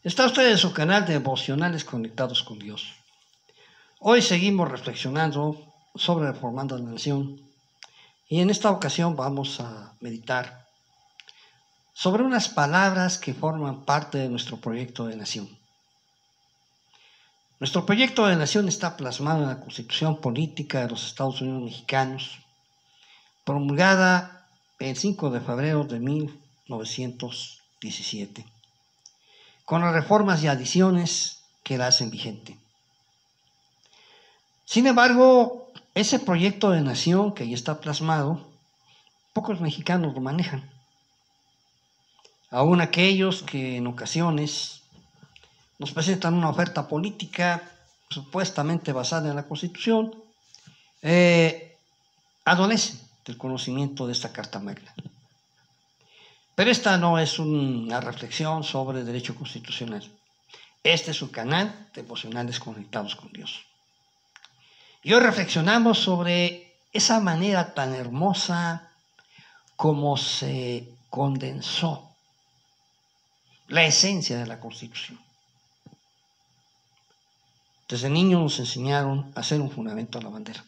Está usted en su canal de Devocionales Conectados con Dios. Hoy seguimos reflexionando sobre Reformando la Nación y en esta ocasión vamos a meditar sobre unas palabras que forman parte de nuestro proyecto de nación. Nuestro proyecto de nación está plasmado en la Constitución Política de los Estados Unidos Mexicanos, promulgada el 5 de febrero de 1917. Con las reformas y adiciones que la hacen vigente. Sin embargo, ese proyecto de nación que ya está plasmado, pocos mexicanos lo manejan. Aún aquellos que en ocasiones nos presentan una oferta política supuestamente basada en la Constitución, adolecen del conocimiento de esta Carta Magna. Pero esta no es una reflexión sobre derecho constitucional. Este es un canal de Devocionales Conectados con Dios. Y hoy reflexionamos sobre esa manera tan hermosa como se condensó la esencia de la Constitución. Desde niños nos enseñaron a hacer un juramento a la bandera.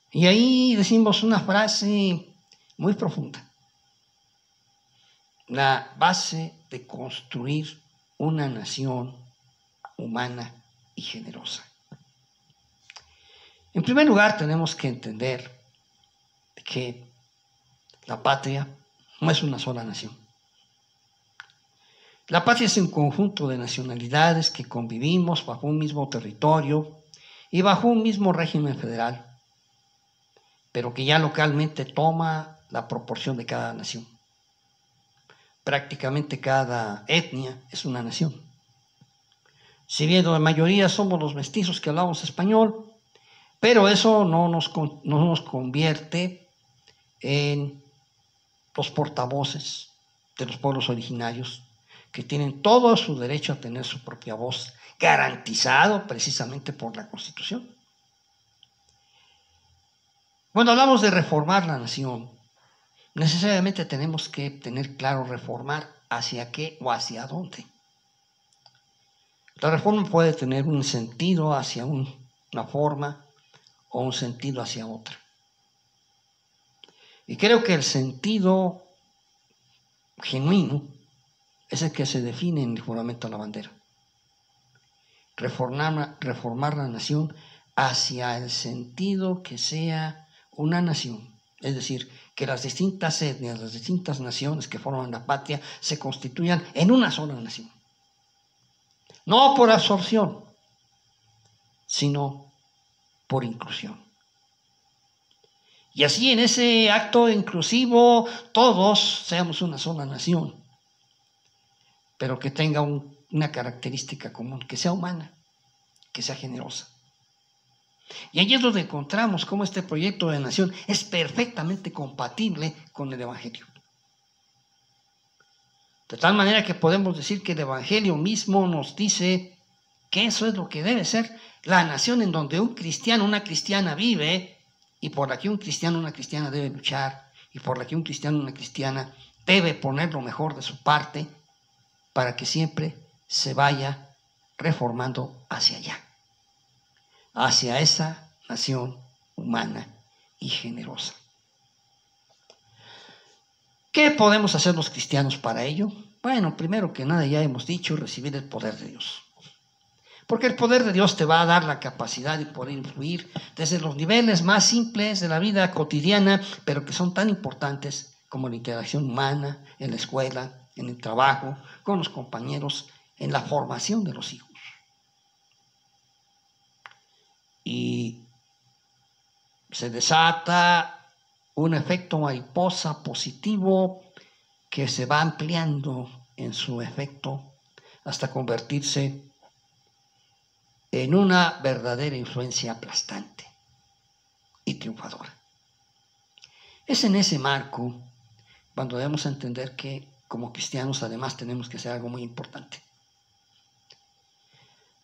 Y ahí decimos una frase muy profunda. La base de construir una nación humana y generosa. En primer lugar, tenemos que entender que la patria no es una sola nación. La patria es un conjunto de nacionalidades que convivimos bajo un mismo territorio y bajo un mismo régimen federal, pero que ya localmente toma la proporción de cada nación. Prácticamente cada etnia es una nación. Si bien la mayoría somos los mestizos que hablamos español, pero eso no nos convierte en los portavoces de los pueblos originarios, que tienen todo su derecho a tener su propia voz, garantizado precisamente por la Constitución. Cuando hablamos de reformar la nación, necesariamente tenemos que tener claro reformar hacia qué o hacia dónde. La reforma puede tener un sentido hacia una forma o un sentido hacia otra. Y creo que el sentido genuino es el que se define en el juramento a la bandera. Reformar la nación hacia el sentido que sea una nación. Es decir, que las distintas etnias, las distintas naciones que forman la patria se constituyan en una sola nación. No por absorción, sino por inclusión. Y así en ese acto inclusivo todos seamos una sola nación, pero que tenga una característica común, que sea humana, que sea generosa. Y allí es donde encontramos cómo este proyecto de nación es perfectamente compatible con el Evangelio. De tal manera que podemos decir que el Evangelio mismo nos dice que eso es lo que debe ser la nación en donde un cristiano, una cristiana vive, y por la que un cristiano, una cristiana debe luchar, y por la que un cristiano, una cristiana debe poner lo mejor de su parte para que siempre se vaya reformando hacia allá, hacia esa nación humana y generosa. ¿Qué podemos hacer los cristianos para ello? Bueno, primero que nada ya hemos dicho, recibir el poder de Dios. Porque el poder de Dios te va a dar la capacidad de poder influir desde los niveles más simples de la vida cotidiana, pero que son tan importantes como la interacción humana, en la escuela, en el trabajo, con los compañeros, en la formación de los hijos. Y se desata un efecto mariposa positivo que se va ampliando en su efecto hasta convertirse en una verdadera influencia aplastante y triunfadora. Es en ese marco cuando debemos entender que como cristianos además tenemos que hacer algo muy importante.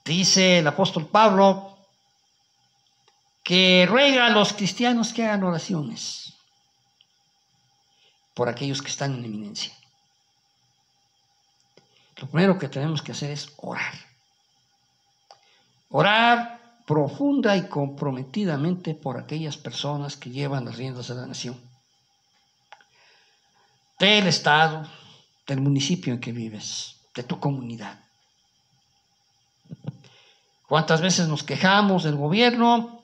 Dice el apóstol Pablo que ruega a los cristianos que hagan oraciones por aquellos que están en eminencia. lo primero que tenemos que hacer es orar. Orar profunda y comprometidamente por aquellas personas que llevan las riendas de la nación, del estado, del municipio en que vives, de tu comunidad. ¿Cuántas veces nos quejamos del gobierno?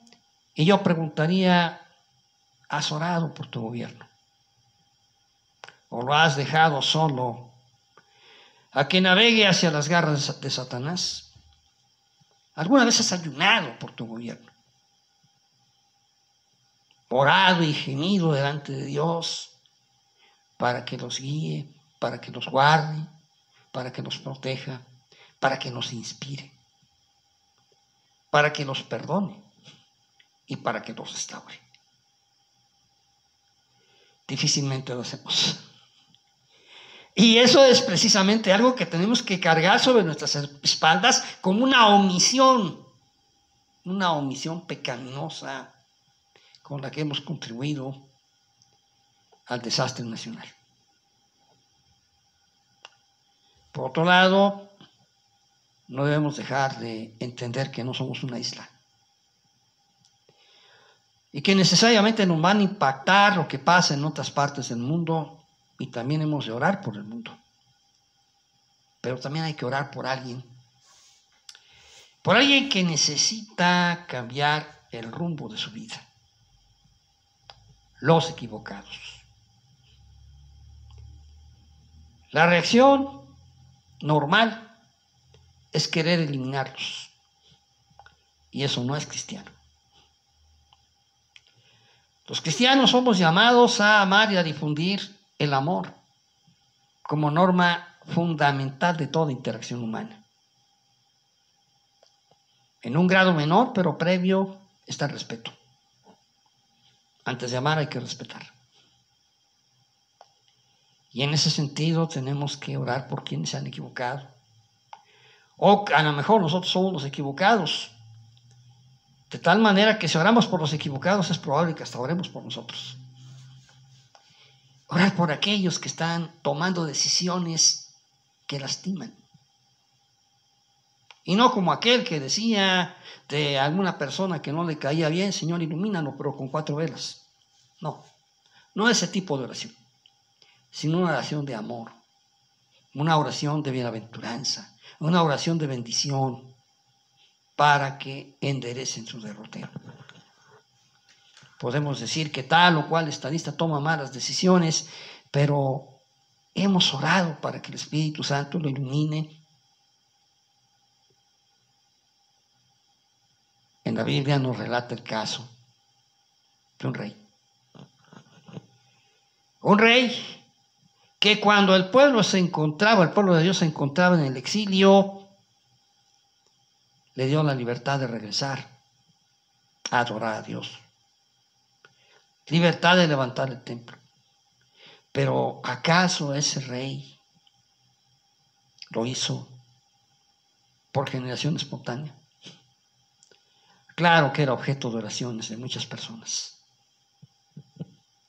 Y yo preguntaría, ¿has orado por tu gobierno? ¿O lo has dejado solo a que navegue hacia las garras de Satanás? ¿Alguna vez has ayunado por tu gobierno? Orado y gemido delante de Dios para que los guíe, para que los guarde, para que los proteja, para que nos inspire, para que los perdone y para que los restaure. Difícilmente lo hacemos. Y eso es precisamente algo que tenemos que cargar sobre nuestras espaldas como una omisión pecaminosa con la que hemos contribuido al desastre nacional. Por otro lado, no debemos dejar de entender que no somos una isla y que necesariamente nos van a impactar lo que pasa en otras partes del mundo, y también hemos de orar por el mundo. Pero también hay que orar por alguien que necesita cambiar el rumbo de su vida. Los equivocados. La reacción normal es querer eliminarlos, y eso no es cristiano. Los cristianos somos llamados a amar y a difundir el amor como norma fundamental de toda interacción humana. En un grado menor, pero previo, está el respeto. Antes de amar hay que respetar. Y en ese sentido tenemos que orar por quienes se han equivocado. O a lo mejor nosotros somos los equivocados. De tal manera que si oramos por los equivocados es probable que hasta oremos por nosotros. Orar por aquellos que están tomando decisiones que lastiman. Y no como aquel que decía de alguna persona que no le caía bien: Señor, ilumínalo, pero con 4 velas. No ese tipo de oración, sino una oración de amor, una oración de bienaventuranza, una oración de bendición para que enderecen su derrotero. Podemos decir que tal o cual estadista toma malas decisiones, pero hemos orado para que el Espíritu Santo lo ilumine. En la Biblia nos relata el caso de un rey. Un rey que cuando el pueblo de Dios se encontraba en el exilio, le dio la libertad de regresar a adorar a Dios. Libertad de levantar el templo. Pero ¿acaso ese rey lo hizo por generación espontánea? Claro que era objeto de oraciones de muchas personas,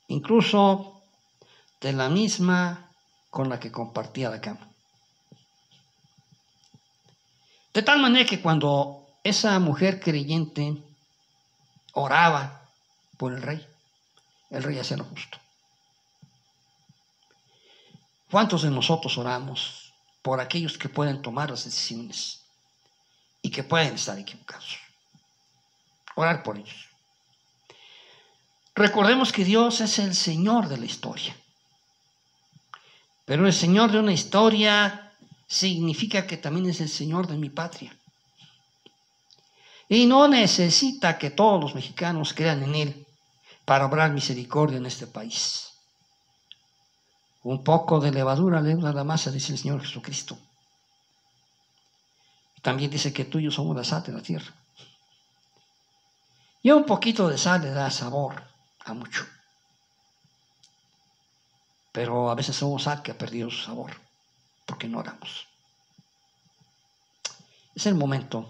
incluso de la misma con la que compartía la cama. De tal manera que cuando esa mujer creyente oraba por el rey hacía lo justo. ¿Cuántos de nosotros oramos por aquellos que pueden tomar las decisiones y que pueden estar equivocados? Orar por ellos. Recordemos que Dios es el Señor de la historia. Pero el Señor de una historia significa que también es el Señor de mi patria. Y no necesita que todos los mexicanos crean en Él para obrar misericordia en este país. Un poco de levadura leuda la masa, dice el Señor Jesucristo. También dice que tú y yo somos la sal de la tierra. Y un poquito de sal le da sabor a mucho. Pero a veces somos sal que ha perdido su sabor porque no oramos. Es el momento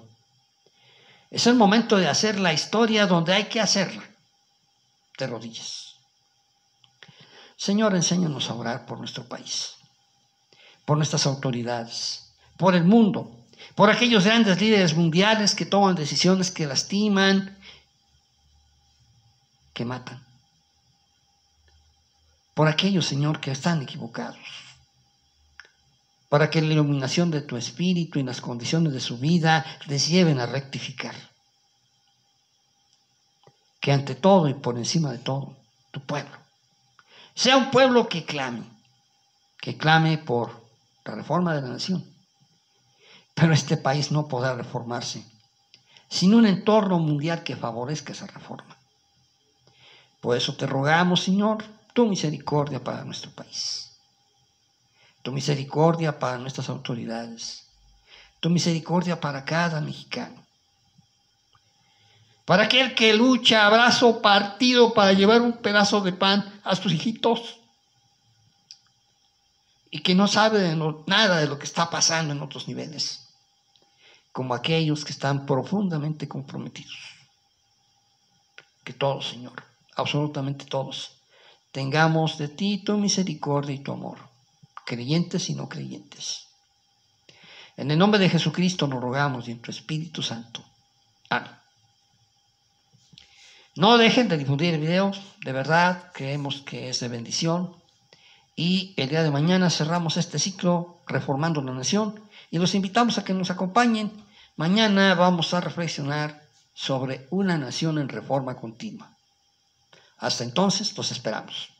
de hacer la historia donde hay que hacerla, de rodillas. Señor, enséñanos a orar por nuestro país, por nuestras autoridades, por el mundo, por aquellos grandes líderes mundiales que toman decisiones que lastiman, que matan. Por aquellos, Señor, que están equivocados. Para que la iluminación de tu espíritu y las condiciones de su vida les lleven a rectificar. Que ante todo y por encima de todo, tu pueblo sea un pueblo que clame por la reforma de la nación. Pero este país no podrá reformarse sin un entorno mundial que favorezca esa reforma. Por eso te rogamos, Señor, tu misericordia para nuestro país. Tu misericordia para nuestras autoridades. Tu misericordia para cada mexicano. Para aquel que lucha a brazo partido para llevar un pedazo de pan a sus hijitos y que no sabe nada de lo que está pasando en otros niveles, como aquellos que están profundamente comprometidos. Que todos, Señor, absolutamente todos, tengamos de ti tu misericordia y tu amor, creyentes y no creyentes. En el nombre de Jesucristo nos rogamos y en tu Espíritu Santo. Amén. No dejen de difundir el video, de verdad creemos que es de bendición. Y el día de mañana cerramos este ciclo Reformando la Nación y los invitamos a que nos acompañen. Mañana vamos a reflexionar sobre una nación en reforma continua. Hasta entonces, los esperamos.